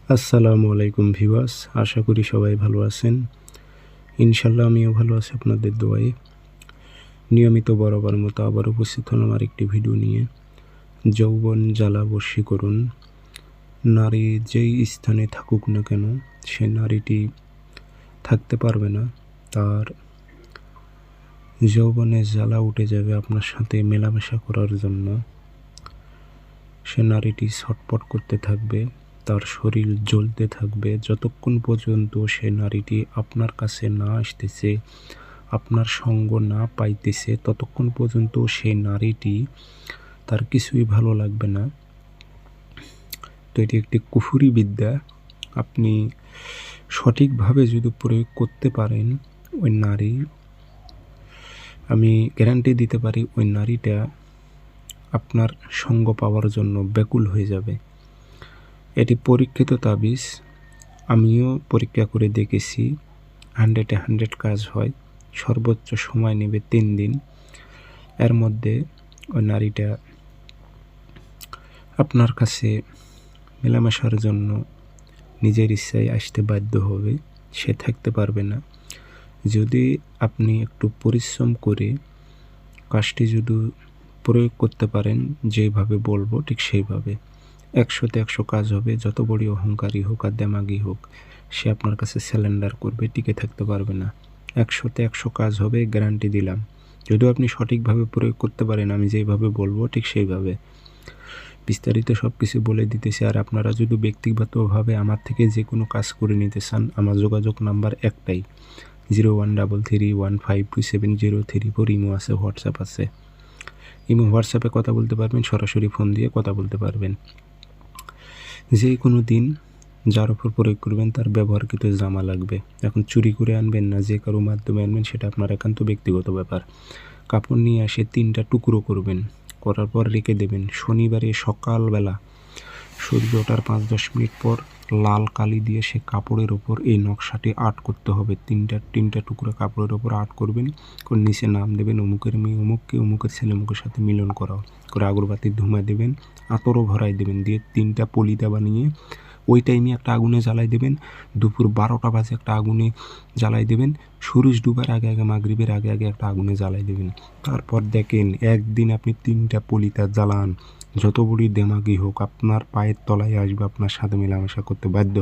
আসসালামু আলাইকুম ভিউয়ার্স, আশা করি সবাই ভালো আছেন। ইনশাল্লাহ আমিও ভালো আছি আপনাদের দোয়ায়। নিয়মিত বরাবর মতো আবার উপস্থিত হলাম আরেকটি ভিডিও নিয়ে। যৌবন জ্বালা বশীকরণ। নারী যেই স্থানে থাকুক না কেন, সে নারীটি থাকতে পারবে না। তার যৌবনে জ্বালা উঠে যাবে আপনার সাথে মেলামেশা করার জন্য। সে নারীটি ছটপট করতে থাকবে, তার শরীর জ্বলতে থাকবে যতক্ষণ পর্যন্ত সে নারীটি আপনার কাছে না আসতেছে, আপনার সঙ্গ না পাইতেছে, ততক্ষণ পর্যন্ত সেই নারীটি তার কিছুই ভালো লাগবে না। তো এটি একটি কুফরি বিদ্যা। আপনি সঠিকভাবে যদি প্রয়োগ করতে পারেন, ওই নারী, আমি গ্যারান্টি দিতে পারি, ওই নারীটা আপনার সঙ্গ পাওয়ার জন্য ব্যাকুল হয়ে যাবে। এটি পরীক্ষিত তাবিজ, আমিও পরীক্ষা করে দেখেছি। 100-এ 100 কাজ হয়। সর্বোচ্চ সময় নেবে 3 দিন। এর মধ্যে ওই নারীটা আপনার কাছে মেলামেশার জন্য নিজের ইচ্ছায় আসতে বাধ্য হবে, সে থাকতে পারবে না। যদি আপনি একটু পরিশ্রম করে কাজটি যদি প্রয়োগ করতে পারেন, যেভাবে বলবো ঠিক সেইভাবে 100-তে 100 কাজ হবে। যত বড় অহংকারী হোক আর দেমাগি হোক, সে আপনার কাছে স্যালেন্ডার করবে, টিকে থাকতে পারবে না। 100-তে 100 কাজ হবে, গ্যারান্টি দিলাম। যদিও আপনি সঠিকভাবে প্রয়োগ করতে পারেন, আমি যেভাবে বলবো ঠিক সেইভাবে। বিস্তারিত সব কিছু বলে দিতেছি। আর আপনারা যদি ব্যক্তিগতভাবে আমার থেকে যে কোনো কাজ করে নিতে চান, আমার যোগাযোগ নাম্বার একটাই, 0133152703। ইমো আছে, হোয়াটসঅ্যাপ আছে। ইমো হোয়াটসঅ্যাপে কথা বলতে পারবেন, সরাসরি ফোন দিয়ে কথা বলতে পারবেন। যে কোনো দিন যার উপর প্রয়োগ করবেন তার ব্যবহারকৃত জামা লাগবে। এখন চুরি করে আনবেন না যে কারো মাধ্যমে আনবেন, সেটা আপনার একান্ত ব্যক্তিগত ব্যাপার। কাপড় নিয়ে এসে 3টা টুকরো করবেন, করার পর রেখে দেবেন। শনিবারে সকালবেলা সূর্য ওঠার 5-10 মিনিট পর লাল কালি দিয়ে সে কাপড়ের ওপর এই নকশাটি আর্ট করতে হবে। তিনটা টুকরো কাপড়ের ওপর আর্ট করবেন, করে নিচে নাম দেবেন, অমুকের মেয়ে অমুককে, অমুকের ছেলে অমুকের সাথে মিলন করাও, করে আগরবাতির ধুমা দেবেন, আতরও ভরাই দেবেন, দিয়ে 3টা পলিতা বানিয়ে ওই টাইমে একটা আগুনে জ্বালাই দেবেন। দুপুর 12টা বাজে একটা আগুনে জ্বালাই দেবেন। সূর্য ডুবার আগে আগে, মাগরিবের আগে আগে একটা আগুনে জ্বালাই দেবেন। তারপর দেখেন একদিন আপনি 3টা পলিতা জ্বালান, যত বড়ই দেমাগি হোক আপনার পায়ের তলায় আসবে, আপনার সাথে মেলামেশা করতে বাধ্য হবে।